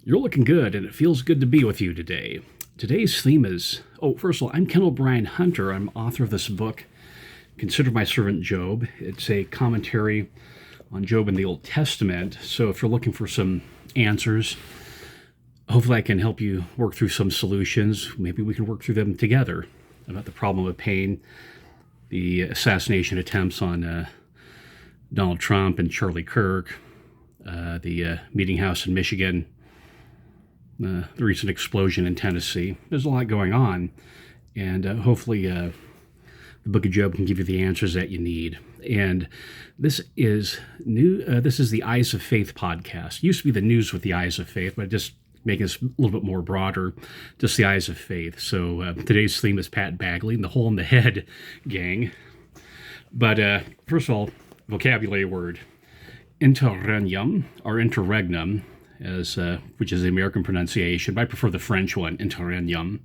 You're looking good, and it feels good to be with you today. Today's theme is, first of all, I'm Kendall Bryan Hunter. I'm author of this book, Consider My Servant Job. It's a commentary on Job in the Old Testament. So if you're looking for some answers, hopefully I can help you work through some solutions. Maybe we can work through them together about the problem of pain, the assassination attempts on Donald Trump and Charlie Kirk, the meeting house in Michigan, the recent explosion in Tennessee. There's a lot going on, and hopefully the Book of Job can give you the answers that you need. And this is new. This is the Eyes of Faith podcast. It used to be the News with the Eyes of Faith, but just making this a little bit more broader, just the Eyes of Faith. So today's theme is Pat Bagley and the Hole-inthe-Head gang. But first of all, vocabulary word. Interregnum, or interregnum, which is the American pronunciation, but I prefer the French one, Interregnum.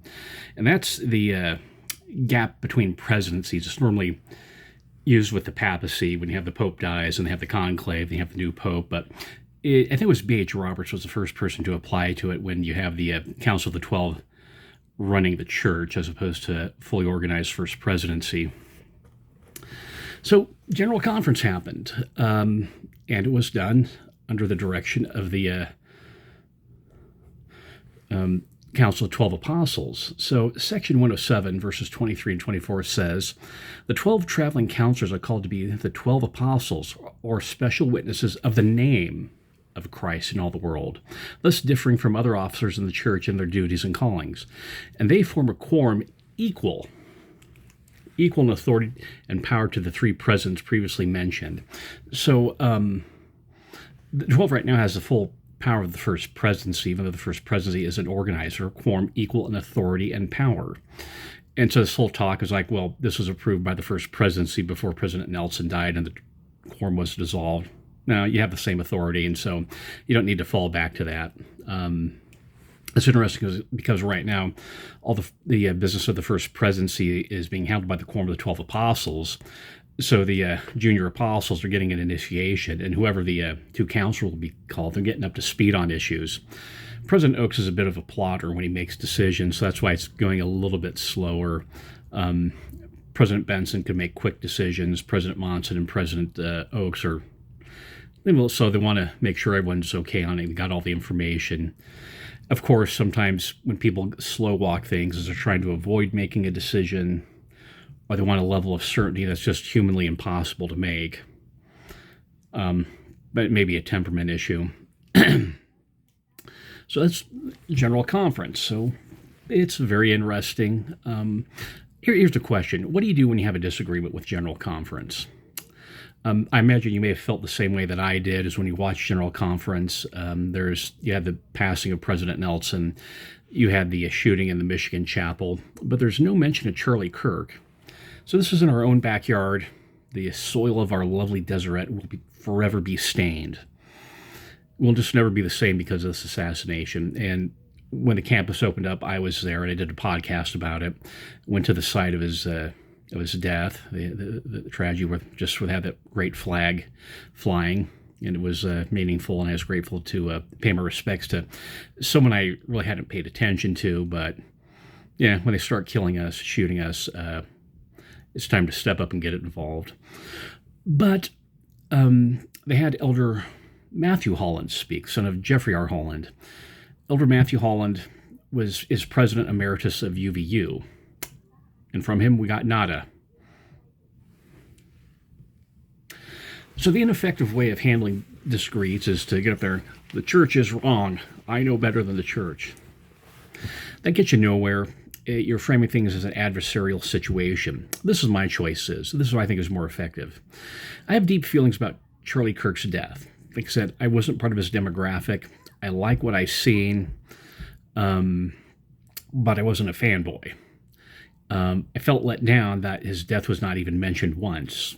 And that's the gap between presidencies. It's normally used with the papacy when you have the Pope dies and they have the conclave, and you have the new Pope. But I think it was B.H. Roberts was the first person to apply to it when you have the Council of the 12 running the church as opposed to fully organized first presidency. So General Conference happened, and it was done under the direction of the Council of 12 Apostles. So section 107, verses 23 and 24 says, the 12 traveling counselors are called to be the 12 apostles, or special witnesses of the name of Christ in all the world, thus differing from other officers in the church in their duties and callings. And they form a quorum equal in authority and power to the three presidents previously mentioned. So the 12 right now has the full power of the first presidency, even though the first presidency is an organizer, quorum equal in authority and power. And so this whole talk is like, well, this was approved by the first presidency before President Nelson died and the quorum was dissolved. Now, you have the same authority, and so you don't need to fall back to that. It's interesting because right now, all the business of the first presidency is being handled by the quorum of the 12 apostles. So the junior apostles are getting an initiation, and whoever the two counselors will be called, they're getting up to speed on issues. President Oaks is a bit of a plotter when he makes decisions, so that's why it's going a little bit slower. President Benson can make quick decisions. President Monson and President Oaks are, so they want to make sure everyone's okay on it, they got all the information. Of course, sometimes when people slow walk things is they're trying to avoid making a decision, or they want a level of certainty that's just humanly impossible to make. But it may be a temperament issue. So that's General Conference. So it's very interesting. Here's the question. What do you do when you have a disagreement with General Conference? I imagine you may have felt the same way that I did, is when you watch General Conference. You had the passing of President Nelson. You had the shooting in the Michigan chapel. But there's no mention of Charlie Kirk. So this is in our own backyard. The soil of our lovely Deseret will forever be stained. We'll just never be the same because of this assassination. And when the campus opened up, I was there, and I did a podcast about it. Went to the site of his death, the tragedy, with had that great flag flying. And it was meaningful, and I was grateful to pay my respects to someone I really hadn't paid attention to. But yeah, when they start killing us, shooting us, it's time to step up and get involved. But they had Elder Matthew Holland speak, son of Jeffrey R. Holland. Elder Matthew Holland is president emeritus of UVU. And from him, we got nada. So the ineffective way of handling disagreements is to get up there, the church is wrong. I know better than the church. That gets you nowhere. You're framing things as an adversarial situation. This is my choices. This is what I think is more effective. I have deep feelings about Charlie Kirk's death. Like I said, I wasn't part of his demographic. I like what I've seen, but I wasn't a fanboy. I felt let down that his death was not even mentioned once,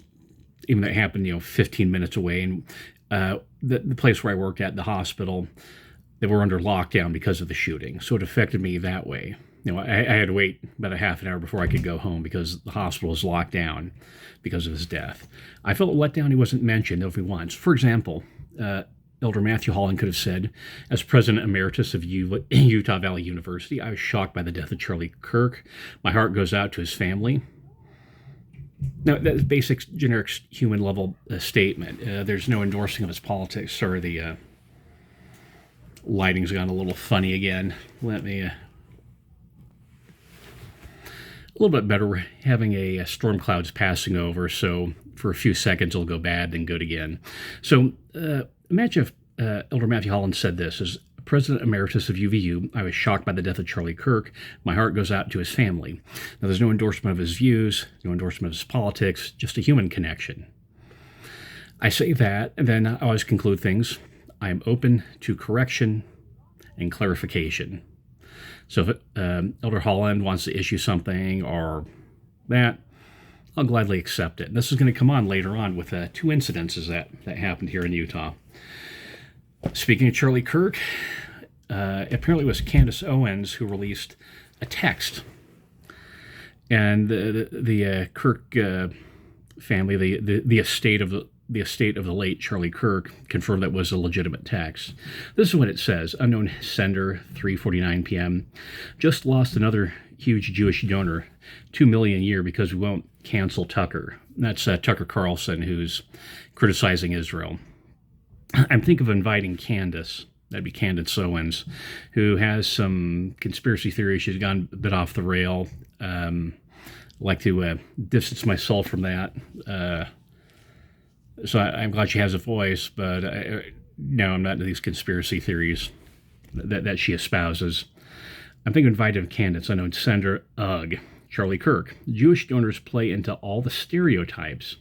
even though it happened, 15 minutes away. And the place where I worked at, the hospital, they were under lockdown because of the shooting. So it affected me that way. I had to wait about a half an hour before I could go home because the hospital was locked down because of his death. I felt let down he wasn't mentioned once. For example, Elder Matthew Holland could have said, as president emeritus of Utah Valley University, I was shocked by the death of Charlie Kirk. My heart goes out to his family. Now, that's basic, generic, human-level statement. There's no endorsing of his politics. Sorry, the lighting's gone a little funny again. Let me... a little bit better having a storm clouds passing over, so for a few seconds it'll go bad, then good again. So imagine if Elder Matthew Holland said this, as President Emeritus of UVU, I was shocked by the death of Charlie Kirk. My heart goes out to his family. Now, there's no endorsement of his views, no endorsement of his politics, just a human connection. I say that, and then I always conclude things. I am open to correction and clarification. So if Elder Holland wants to issue something or that, I'll gladly accept it. And this is going to come on later on with two incidences that happened here in Utah. Speaking of Charlie Kirk, apparently it was Candace Owens who released a text. And the Kirk family, the estate of the late Charlie Kirk, confirmed that was a legitimate text. This is what it says. Unknown sender, 3:49 p.m. Just lost another huge Jewish donor, $2 million a year because we won't cancel Tucker. That's Tucker Carlson, who's criticizing Israel. I'm thinking of inviting Candace. That'd be Candace Owens, who has some conspiracy theories. She's gone a bit off the rail. I'd like to distance myself from that. So I'm glad she has a voice, but no, I'm not into these conspiracy theories that she espouses. I'm thinking of inviting Candace, unknown sender, Charlie Kirk. Jewish donors play into all the stereotypes.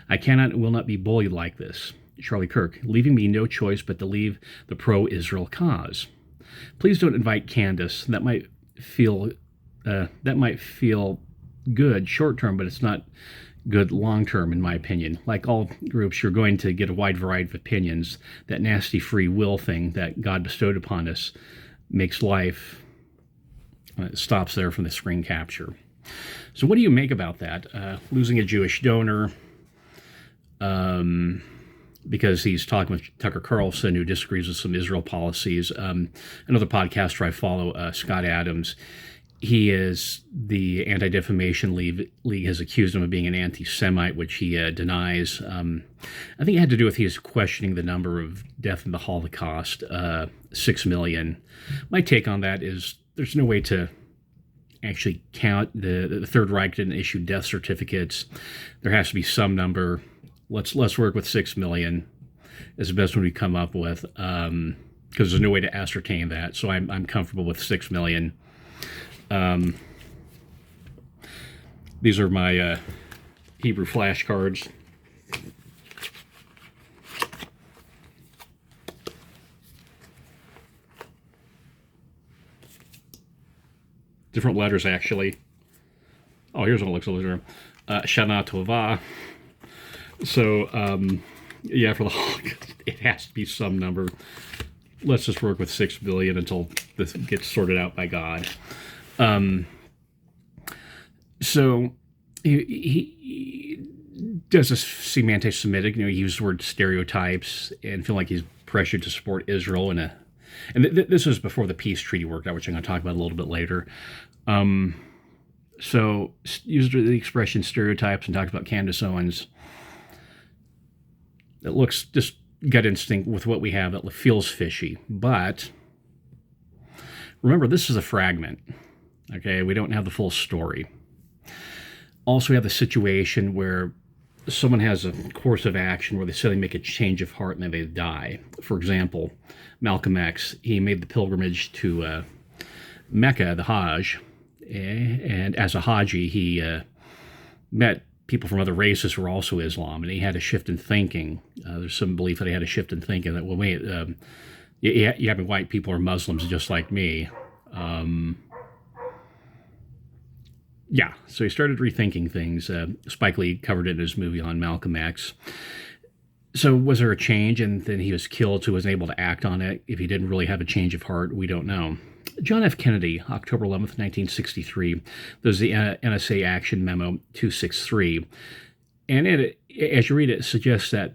I cannot and will not be bullied like this. Charlie Kirk, leaving me no choice but to leave the pro-Israel cause. Please don't invite Candace. That might feel good short term, but it's not good long term, in my opinion. Like all groups, you're going to get a wide variety of opinions. That nasty free will thing that God bestowed upon us makes life. It stops there from the screen capture. So what do you make about that? Losing a Jewish donor. Because he's talking with Tucker Carlson, who disagrees with some Israel policies. Another podcaster I follow, Scott Adams, he is the Anti-Defamation League has accused him of being an anti-Semite, which he denies. I think it had to do with he was questioning the number of deaths in the Holocaust, 6 million. My take on that is there's no way to actually count. The Third Reich didn't issue death certificates. There has to be some number. Let's work with 6 million is the best one we come up with, because there's no way to ascertain that. So I'm comfortable with 6 million. These are my Hebrew flashcards. Different letters, actually. Oh, here's what it looks like. Shana Tova. So, yeah, for the Holocaust, it has to be some number. Let's just work with 6 billion until this gets sorted out by God. So he does this seem anti-Semitic. He used the word stereotypes and feel like he's pressured to support Israel and this was before the peace treaty worked out, which I'm going to talk about a little bit later. So used the expression stereotypes and talked about Candace Owens. It looks just gut instinct with what we have that feels fishy. But remember, this is a fragment. Okay, we don't have the full story. Also, we have the situation where someone has a course of action where they suddenly make a change of heart and then they die. For example, Malcolm X, he made the pilgrimage to Mecca, the Hajj, and as a Haji, he met people from other races who were also Islam, and he had a shift in thinking. There's some belief that he had a shift in thinking that, well, wait, you have white people are Muslims just like me. Yeah, so he started rethinking things. Spike Lee covered it in his movie on Malcolm X. So was there a change, and then he was killed, so he wasn't able to act on it? If he didn't really have a change of heart, we don't know. John F. Kennedy, October 11th, 1963. There's the NSA Action Memo 263. And it, as you read it, suggests that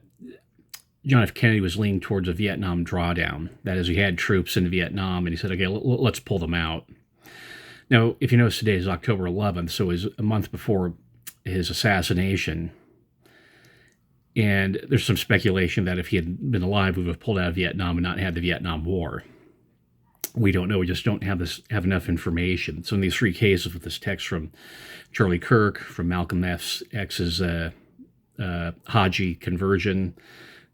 John F. Kennedy was leaning towards a Vietnam drawdown. That is, he had troops in Vietnam, and he said, okay, let's pull them out. Now, if you notice, today is October 11th, so it was a month before his assassination. And there's some speculation that if he had been alive, we would have pulled out of Vietnam and not had the Vietnam War. We don't know. We just don't have enough information. So in these three cases with this text from Charlie Kirk, from Malcolm X's Haji conversion,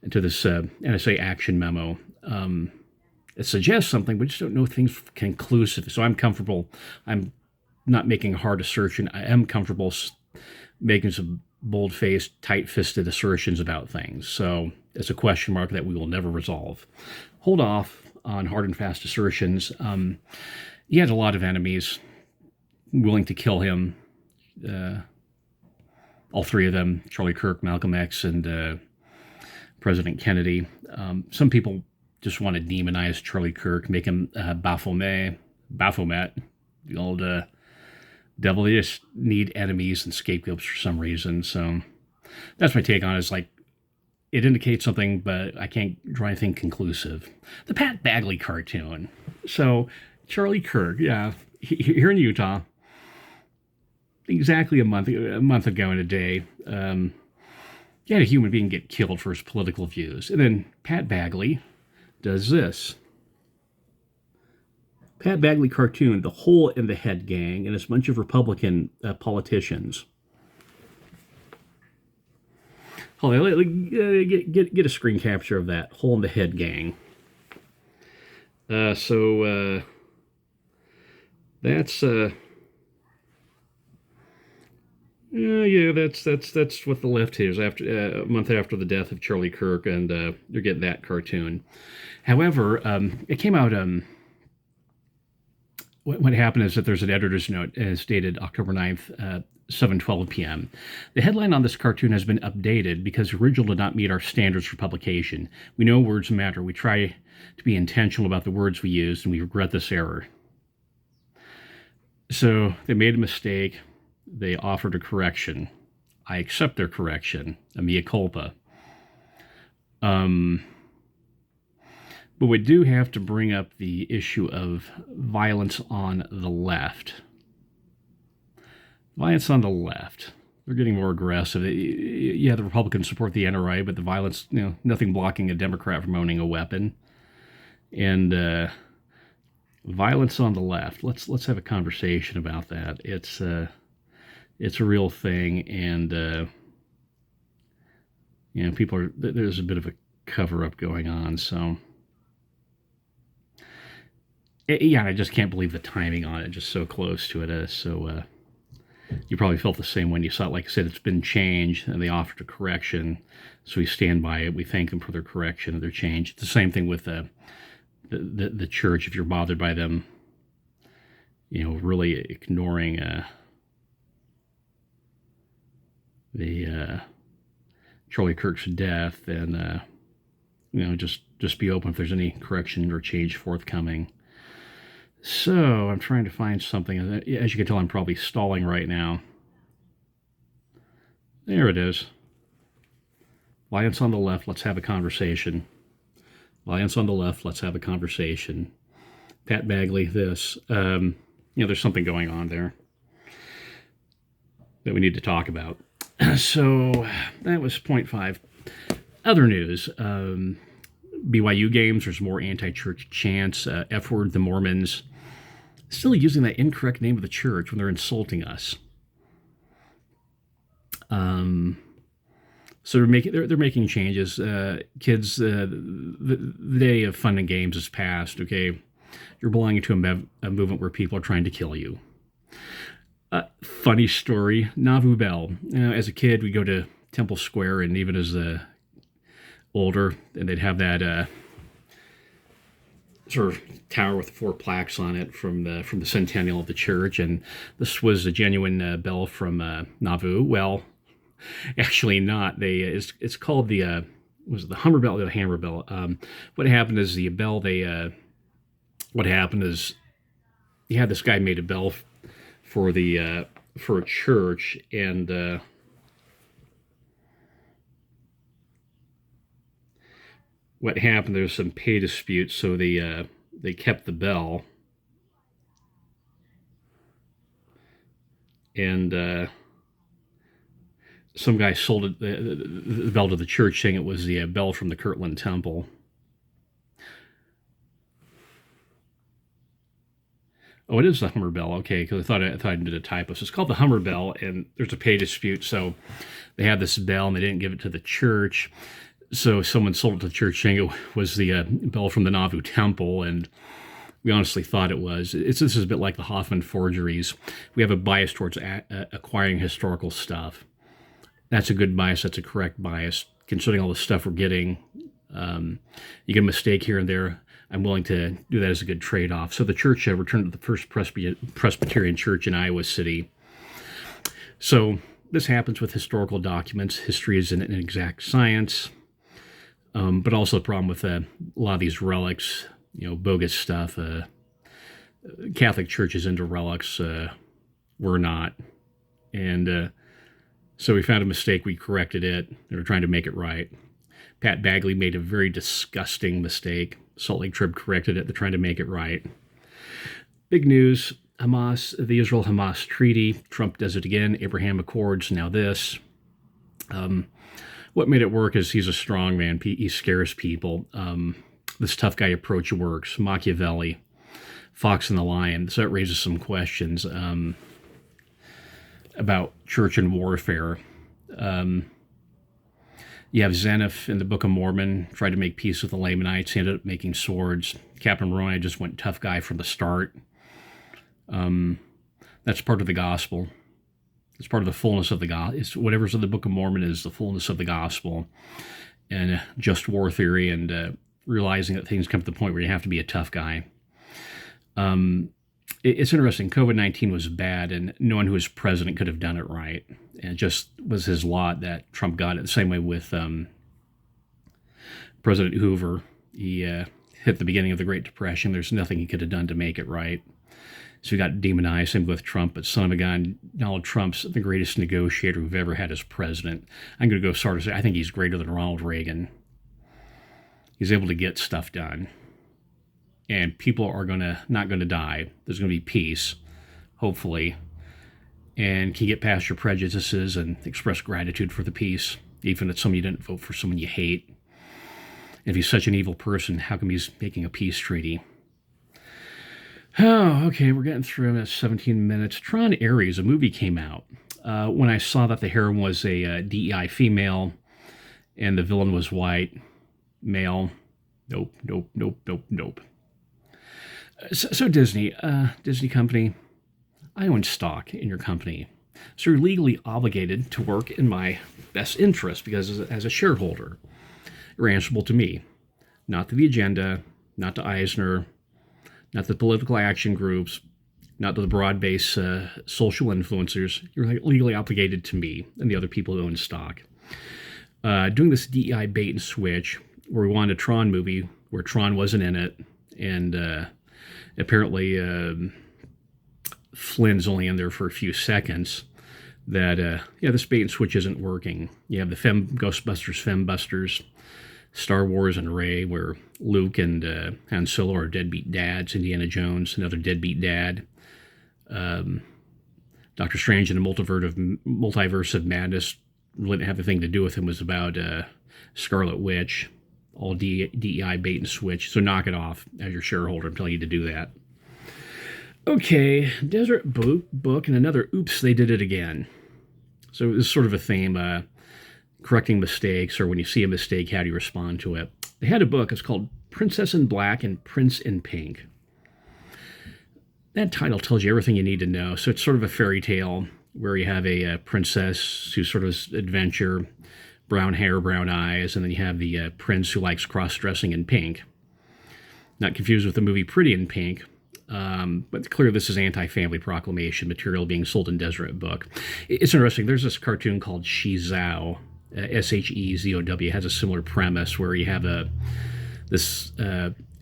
and to this NSA action memo, it suggests something. We just don't know things conclusive. So I'm comfortable. I'm not making a hard assertion. I am comfortable making some bold-faced, tight-fisted assertions about things. So it's a question mark that we will never resolve. Hold off on hard and fast assertions. He had a lot of enemies willing to kill him. All three of them, Charlie Kirk, Malcolm X, and President Kennedy. Some people just want to demonize Charlie Kirk, make him Baphomet, the old devil. They just need enemies and scapegoats for some reason. So that's my take on it. It's like, it indicates something, but I can't draw anything conclusive. The Pat Bagley cartoon. So Charlie Kirk, yeah, here in Utah, exactly a month ago in a day, you had a human being get killed for his political views. And then Pat Bagley does this. Pat Bagley cartoon, the Hole-inthe-Head gang, and it's a bunch of Republican politicians. Hold on, get a screen capture of that Hole-inthe-Head gang. That's that's what the left is after a month after the death of Charlie Kirk, and you're getting that cartoon. However, it came out. What happened is that there's an editor's note, and it's dated October 9th, 7:12 p.m. The headline on this cartoon has been updated because the original did not meet our standards for publication. We know words matter. We try to be intentional about the words we use, and we regret this error. So they made a mistake. They offered a correction. I accept their correction, a mea culpa. But we do have to bring up the issue of violence on the left. Violence on the left. They're getting more aggressive. Yeah, the Republicans support the NRA, but the violence, nothing blocking a Democrat from owning a weapon. And violence on the left. Let's have a conversation about that. It's a real thing, and there's a bit of a cover-up going on. So yeah, I just can't believe the timing on it. Just so close to it. So you probably felt the same when you saw it. Like I said, it's been changed, and they offered a correction, so we stand by it. We thank them for their correction and their change. It's the same thing with the church. If you're bothered by them, really ignoring the Charlie Kirk's death, then just be open if there's any correction or change forthcoming. So I'm trying to find something. As you can tell, I'm probably stalling right now. There it is. Violence on the left, let's have a conversation. Violence on the left, let's have a conversation. Pat Bagley, this. There's something going on there that we need to talk about. So that was point 5. Other news. BYU games, there's more anti-church chants. F-word, the Mormons. Still using that incorrect name of the church when they're insulting us. So they're making changes. Kids, the day of fun and games is past. Okay, you're belonging to a movement where people are trying to kill you. Funny story, Nauvoo Bell. As a kid, we go to Temple Square, and even as older, and they'd have that sort of tower with 4 plaques on it from the centennial of the church, and this was a genuine bell from Nauvoo. Well, actually not. It's called the was it the Hummer Bell or the Hammer Bell? What happened is the bell. What happened is you had this guy made a bell for a church, and what happened, there's some pay disputes, so they kept the bell. And some guy sold it, the bell to the church, saying it was the bell from the Kirtland Temple. Oh, it is the Hummer Bell. Okay, because I thought I did a typo. So it's called the Hummer Bell, and there's a pay dispute. So they had this bell, and they didn't give it to the church. So someone sold it to the church, saying it was the bell from the Nauvoo Temple, and we honestly thought it was. This is a bit like the Hoffman forgeries. We have a bias towards acquiring historical stuff. That's a good bias. That's a correct bias. Considering all the stuff we're getting, you get a mistake here and there. I'm willing to do that as a good trade-off. So the church returned to the first Presbyterian church in Iowa City. So this happens with historical documents. History is an exact science, but also the problem with a lot of these relics, bogus stuff. Catholic Church is into relics. We're not. And so we found a mistake. We corrected it. They were trying to make it right. Pat Bagley made a very disgusting mistake. Salt Lake Trib corrected it. They're trying to make it right. Big news. Hamas, the Israel-Hamas treaty. Trump does it again. Abraham Accords, now this. What made it work is he's a strong man. He scares people. This tough guy approach works. Machiavelli, Fox and the Lion. So that raises some questions about church and warfare. You have Zeniff in the Book of Mormon, tried to make peace with the Lamanites. He ended up making swords. Captain Moroni just went tough guy from the start. That's part of the gospel. It's part of the fullness of the gospel. Whatever's in the Book of Mormon is the fullness of the gospel. And just war theory and realizing that things come to the point where you have to be a tough guy. It's interesting. COVID-19 was bad, and no one who was president could have done it right. And it just was his lot that Trump got it. The same way with President Hoover. He hit the beginning of the Great Depression. There's nothing he could have done to make it right. So he got demonized. Same with Trump. But son of a gun, Donald Trump's the greatest negotiator we've ever had as president. I'm going to go sort of say I think he's greater than Ronald Reagan. He's able to get stuff done. And people are not going to die. There's going to be peace, hopefully. And can you get past your prejudices and express gratitude for the peace, even if you didn't vote for someone you hate. And if he's such an evil person, how come he's making a peace treaty? Oh, okay, we're getting through it. 17 minutes. Tron Ares, a movie came out. When I saw that the heroine was a DEI female and the villain was white, male, nope. So Disney company, I own stock in your company. So you're legally obligated to work in my best interest because as a shareholder, you're answerable to me, not to the agenda, not to Eisner, not to the political action groups, not to the broad-based social influencers. You're legally obligated to me and the other people who own stock. Doing this DEI bait and switch where we wanted a Tron movie where Tron wasn't in it, and apparently Flynn's only in there for a few seconds, that this bait and switch isn't working. You have the Ghostbusters, Fembusters, Star Wars and Rey, where Luke and Han Solo are deadbeat dads. Indiana Jones, another deadbeat dad. Doctor Strange and the Multiverse of Madness really didn't have a thing to do with him. It was about Scarlet Witch. All DEI bait and switch. So knock it off as your shareholder. I'm telling you to do that. Okay, Deseret book and another oops, they did it again. So this is sort of a theme, correcting mistakes, or when you see a mistake, how do you respond to it? They had a book, it's called Princess in Black and Prince in Pink. That title tells you everything you need to know. So it's sort of a fairy tale where you have a princess who's sort of adventure, brown hair, brown eyes, and then you have the prince who likes cross-dressing in pink. Not confused with the movie Pretty in Pink, but clearly this is anti-family proclamation material being sold in Deseret book. It's interesting. There's this cartoon called Shezow, Shezow. It has a similar premise where you have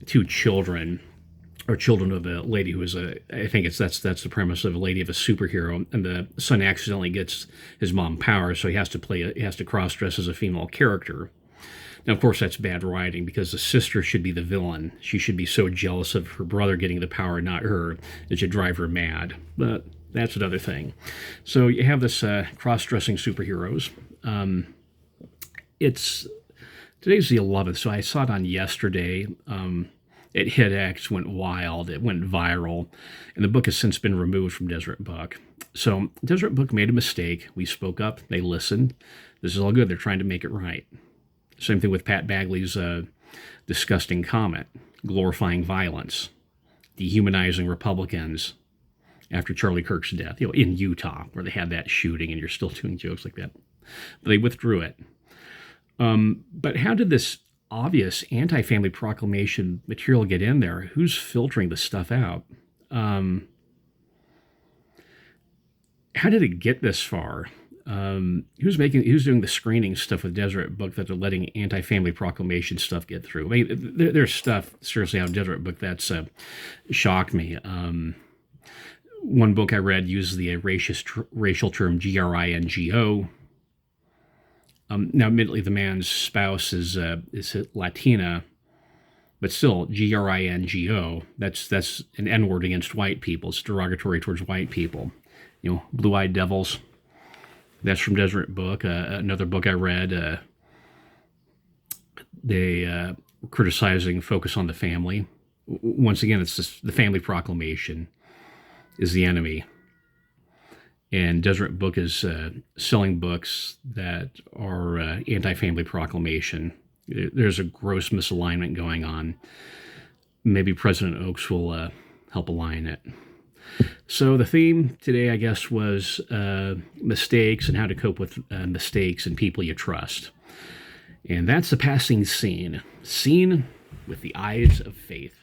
two children, or children of a lady who is I think that's the premise of a lady of a superhero, and the son accidentally gets his mom powers, so he has to cross-dress as a female character. Now, of course, that's bad writing because the sister should be the villain. She should be so jealous of her brother getting the power, not her, it should drive her mad. But that's another thing. So you have this cross-dressing superheroes. Today's the 11th, so I saw it on yesterday. It hit X, went wild, it went viral, and the book has since been removed from Deseret Book. So Deseret Book made a mistake. We spoke up, they listened. This is all good. They're trying to make it right. Same thing with Pat Bagley's disgusting comment, glorifying violence, dehumanizing Republicans after Charlie Kirk's death, in Utah, where they had that shooting, and you're still doing jokes like that. But they withdrew it. But how did this obvious anti-family proclamation material get in there? Who's filtering the stuff out? How did it get this far? Who's doing the screening stuff with Deseret Book that they're letting anti-family proclamation stuff get through? I mean, there's stuff seriously out of Deseret Book that's shocked me. One book I read uses the racial term gringo. Now, admittedly, the man's spouse is Latina, but still, gringo. That's an N-word against white people. It's derogatory towards white people. Blue-eyed devils. That's from Deseret Book. Another book I read, they were criticizing Focus on the Family. Once again, it's just the family proclamation is the enemy. And Deseret Book is selling books that are anti-family proclamation. There's a gross misalignment going on. Maybe President Oaks will help align it. So the theme today, I guess, was mistakes and how to cope with mistakes and people you trust. And that's the passing scene. Seen with the eyes of faith.